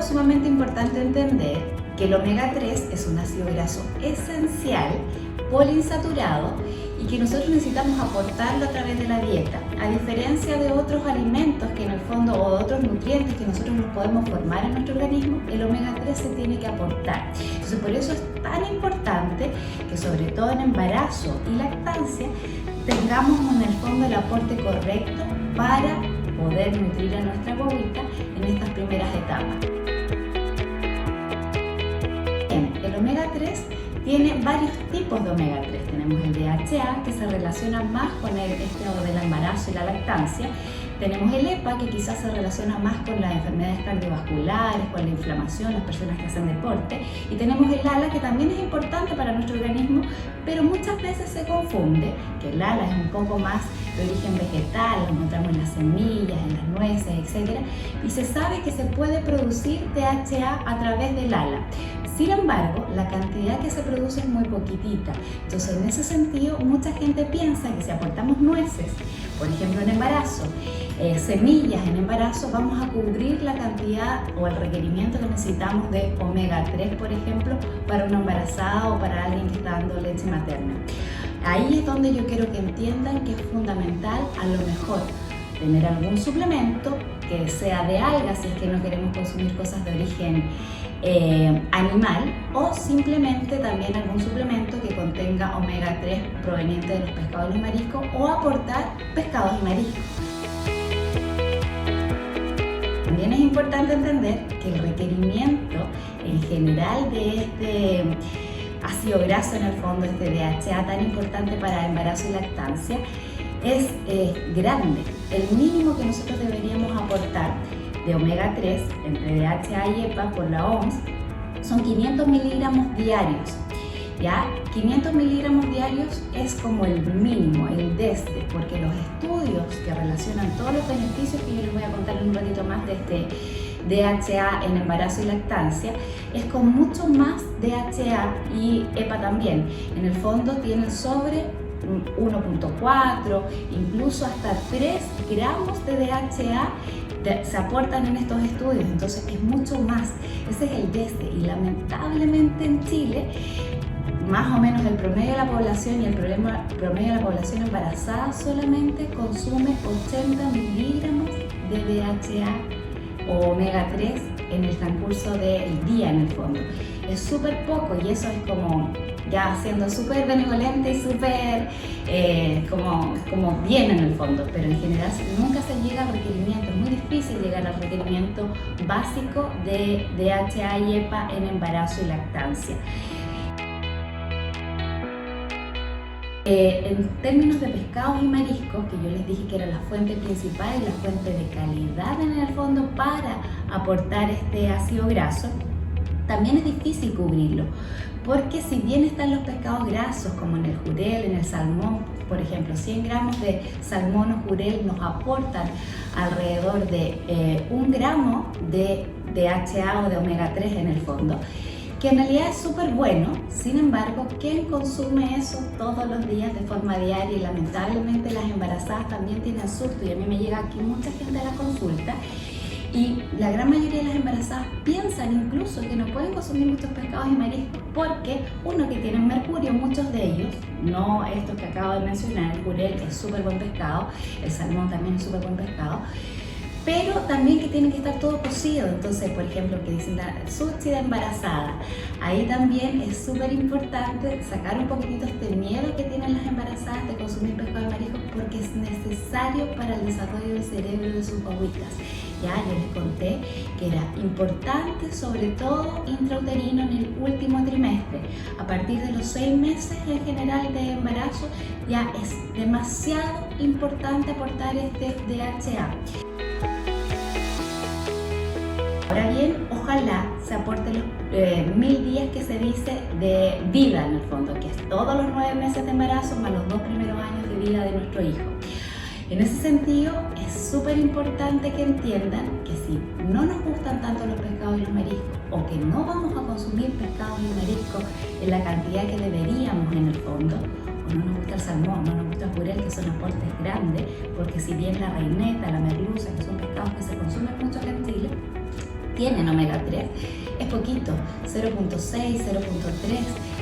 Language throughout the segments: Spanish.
sumamente importante entender que el omega 3 es un ácido graso esencial, poliinsaturado, y que nosotros necesitamos aportarlo a través de la dieta. A diferencia de otros alimentos que en el fondo, o de otros nutrientes que nosotros nos podemos formar en nuestro organismo, el omega 3 se tiene que aportar. Entonces por eso es tan importante que, sobre todo en embarazo y lactancia, tengamos en el fondo el aporte correcto para poder nutrir a nuestra guaguita en estas primeras etapas. Bien, el omega 3 tiene varios tipos de omega 3. Tenemos el DHA, que se relaciona más con el estado del embarazo y la lactancia. Tenemos el EPA, que quizás se relaciona más con las enfermedades cardiovasculares, con la inflamación, las personas que hacen deporte. Y tenemos el ALA, que también es importante para nuestro organismo, pero muchas veces se confunde que el ALA es un poco más de origen vegetal, lo encontramos en las semillas, en las nueces, etc. Y se sabe que se puede producir DHA a través del ALA. Sin embargo, la cantidad que se produce es muy poquitita. Entonces, en ese sentido, mucha gente piensa que si aportamos nueces, por ejemplo en embarazo, semillas en embarazo, vamos a cubrir la cantidad o el requerimiento que necesitamos de omega 3, por ejemplo, para una embarazada o para alguien que está dando leche materna. Ahí es donde yo quiero que entiendan que es fundamental, a lo mejor, tener algún suplemento que sea de algas, si es que no queremos consumir cosas de origen animal, o simplemente también algún suplemento que contenga omega 3 proveniente de los pescados y los mariscos, o aportar pescados y mariscos. También es importante entender que el requerimiento en general de este ácido graso, en el fondo, este DHA tan importante para embarazo y lactancia, es grande. El mínimo que nosotros deberíamos aportar de omega 3 entre DHA y EPA por la OMS son 500 miligramos diarios. ¿Ya? 500 miligramos diarios es como el mínimo, el desde, porque los estudios que relacionan todos los beneficios que yo les voy a contar en un ratito más de este DHA en embarazo y lactancia, es con mucho más DHA y EPA también. En el fondo tienen sobre 1.4, incluso hasta 3 gramos de DHA se aportan en estos estudios, entonces es mucho más. Ese es el desde, y lamentablemente en Chile, más o menos el promedio de la población y el promedio de la población embarazada solamente consume 80 miligramos de DHA o omega 3 en el transcurso del día, en el fondo. Es súper poco, y eso es como ya siendo súper benevolente y súper como bien en el fondo, pero en general nunca se llega al requerimiento. Es muy difícil llegar al requerimiento básico de DHA y EPA en embarazo y lactancia. En términos de pescados y mariscos, que yo les dije que era la fuente principal y la fuente de calidad en el fondo para aportar este ácido graso, también es difícil cubrirlo, porque si bien están los pescados grasos como en el jurel, en el salmón, por ejemplo, 100 gramos de salmón o jurel nos aportan alrededor de 1 gramo de DHA o de omega 3 en el fondo, que en realidad es súper bueno. Sin embargo, ¿quién consume eso todos los días de forma diaria? Y lamentablemente las embarazadas también tienen susto, y a mí me llega aquí mucha gente a la consulta, y la gran mayoría de las embarazadas piensan incluso que no pueden consumir muchos pescados y mariscos porque, uno, que tienen mercurio, muchos de ellos, no estos que acabo de mencionar, el jurel, que es súper buen pescado, el salmón también es súper buen pescado, pero también que tiene que estar todo cocido. Entonces, por ejemplo, que dicen sushi de embarazada, ahí también es súper importante sacar un poquitito este miedo que tienen las embarazadas de consumir pescado y mariscos, porque es necesario para el desarrollo del cerebro de sus guaguitas. Ya yo les conté que era importante, sobre todo intrauterino, en el último trimestre. A partir de los 6 meses en general de embarazo, ya es demasiado importante aportar este DHA. Ahora bien, ojalá se aporte los 1000 días que se dice de vida, en el fondo, que es todos los 9 meses de embarazo más los 2 primeros años de vida de nuestro hijo. En ese sentido, es súper importante que entiendan que si no nos gustan tanto los pescados y los mariscos, o que no vamos a consumir pescados y mariscos en la cantidad que deberíamos en el fondo, o no nos gusta el salmón, no nos gusta el jurel, que son aportes grandes, porque si bien la reineta, la merluza, que son pescados que se consumen mucho acá en Chile, tienen omega 3, es poquito, 0.6, 0.3,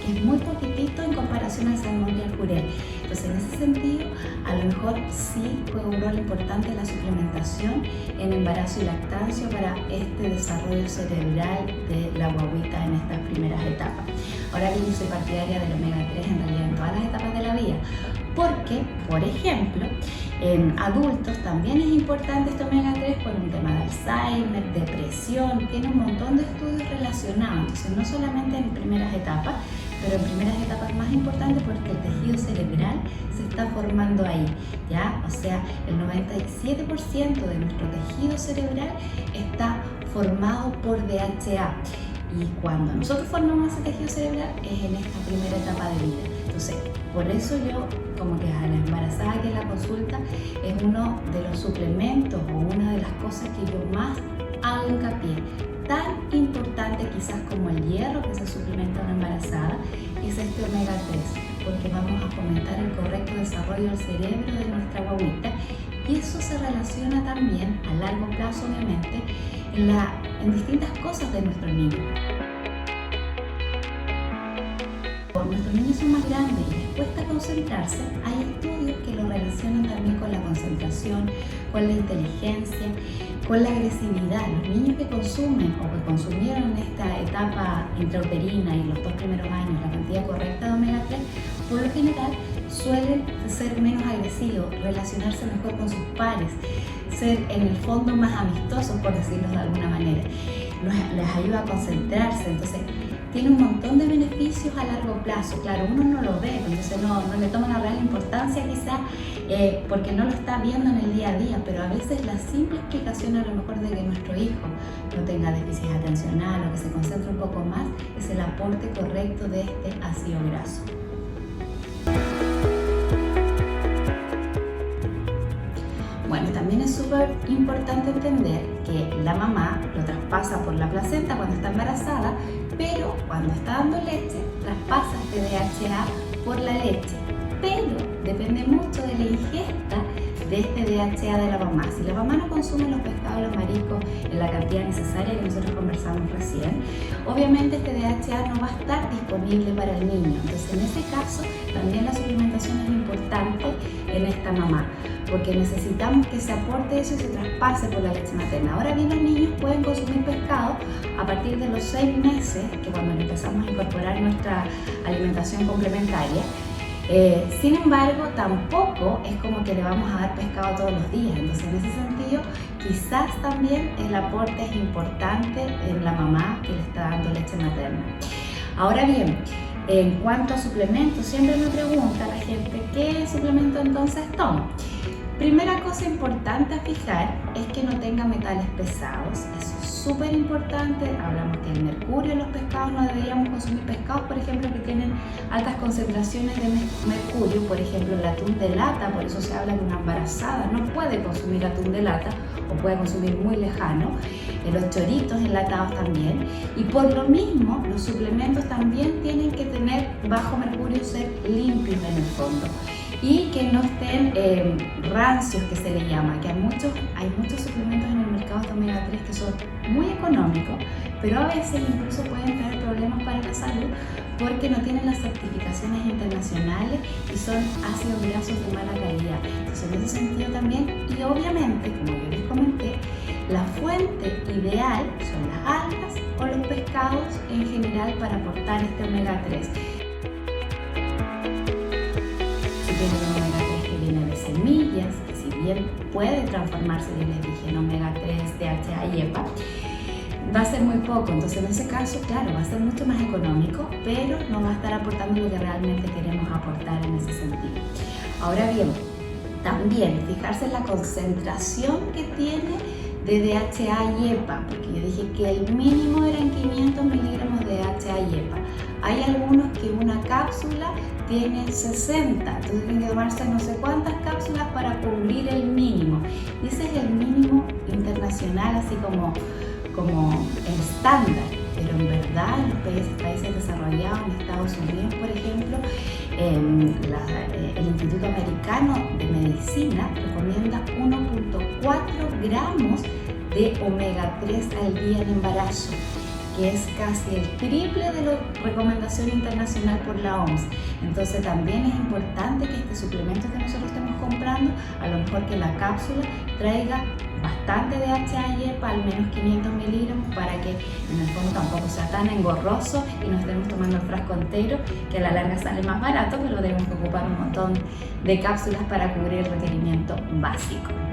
que es muy poquitito en comparación al salmón y al jurel. Entonces, en ese sentido, a lo mejor sí juega un rol importante la suplementación en embarazo y lactancia para este desarrollo cerebral de la guaguita en estas primeras etapas. Ahora bien, yo soy partidaria del omega 3 en realidad en todas las etapas de la vida, porque, por ejemplo, en adultos también es importante este omega 3 por un tema de Alzheimer, depresión, tiene un montón de estudios relacionados, entonces no solamente en primeras etapas, pero en primeras etapas más importante porque el tejido cerebral se está formando ahí, ¿ya? O sea, el 97% de nuestro tejido cerebral está formado por DHA. Y cuando nosotros formamos ese tejido cerebral es en esta primera etapa de vida. Entonces, por eso yo, como que a la embarazada que la consulta, es uno de los suplementos o una de las cosas que yo más hago hincapié. Tan importante quizás como el hierro que se suplementa a una embarazada es este omega 3, porque vamos a fomentar el correcto desarrollo del cerebro de nuestra guaguita y eso se relaciona también a largo plazo obviamente en distintas cosas de nuestro niño. Nuestros niños son más grandes y les cuesta concentrarse, hay estudios que lo relacionan también con la concentración, con la inteligencia, con la agresividad. Los niños que consumen o que consumieron en esta etapa intrauterina y los 2 primeros años la cantidad correcta de omega 3, por lo general suelen ser menos agresivos, relacionarse mejor con sus pares, ser en el fondo más amistosos, por decirlo de alguna manera. Les ayuda a concentrarse, entonces tiene un montón de beneficios a largo plazo. Claro, uno no lo ve, entonces no le toma una real importancia quizás porque no lo está viendo en el día a día, pero a veces la simple explicación a lo mejor de que nuestro hijo no tenga déficit atencional o que se concentre un poco más es el aporte correcto de este ácido graso. Bueno, también es súper importante entender que la mamá lo traspasa por la placenta cuando está embarazada, pero cuando está dando leche, traspasa este DHA por la leche. Pero depende mucho de la ingesta de este DHA de la mamá. Si la mamá no consume los pescados y los mariscos en la cantidad necesaria que nosotros conversamos recién, obviamente este DHA no va a estar disponible para el niño. Entonces, en ese caso, también la suplementación es importante en esta mamá, porque necesitamos que se aporte eso y se traspase por la leche materna. Ahora bien, los niños pueden consumir pescado a partir de los 6 meses, que cuando empezamos a incorporar nuestra alimentación complementaria. Sin embargo, tampoco es como que le vamos a dar pescado todos los días. Entonces, en ese sentido, quizás también el aporte es importante en la mamá que le está dando leche materna. Ahora bien, en cuanto a suplementos, siempre me pregunta la gente, ¿qué suplemento entonces tomo? Primera cosa importante a fijar es que no tenga metales pesados. Eso es súper importante. Hablamos que el mercurio en los pescados, no deberíamos consumir pescados, por ejemplo, que tienen altas concentraciones de mercurio. Por ejemplo, el atún de lata, por eso se habla que una embarazada no puede consumir atún de lata o puede consumir muy lejano. Los choritos enlatados también. Y por lo mismo, los suplementos también tienen que tener bajo mercurio, ser limpios en el fondo. Y que no estén rancios, que se le llama, que hay muchos suplementos en el mercado de omega 3 que son muy económicos, pero a veces incluso pueden traer problemas para la salud porque no tienen las certificaciones internacionales y son ácidos grasos de mala calidad. Entonces, en ese sentido también, y obviamente, como yo les comenté, la fuente ideal son las algas o los pescados en general para aportar este omega 3. Tiene un omega 3 que viene de semillas, que si bien puede transformarse, bien les dije, en omega 3, DHA y EPA, va a ser muy poco. Entonces, en ese caso, claro, va a ser mucho más económico, pero no va a estar aportando lo que realmente queremos aportar en ese sentido. Ahora bien, también fijarse en la concentración que tiene de DHA y EPA, porque yo dije que el mínimo eran 500 miligramos de DHA y EPA. Hay algunos que una cápsula tiene 60, entonces tienen que tomarse no sé cuántas cápsulas para cubrir el mínimo. Y ese es el mínimo internacional, así como el estándar. Pero en verdad, en los países desarrollados, en Estados Unidos, por ejemplo, el Instituto Americano de Medicina recomienda 1.4 gramos de omega 3 al día en embarazo, que es casi el triple de la recomendación internacional por la OMS. Entonces también es importante que este suplemento que nosotros estemos comprando, a lo mejor que la cápsula traiga bastante DHA y EPA, al menos 500 miligramos, para que en el fondo tampoco sea tan engorroso y no estemos tomando el frasco entero, que a la larga sale más barato, pero tenemos que ocupar un montón de cápsulas para cubrir el requerimiento básico.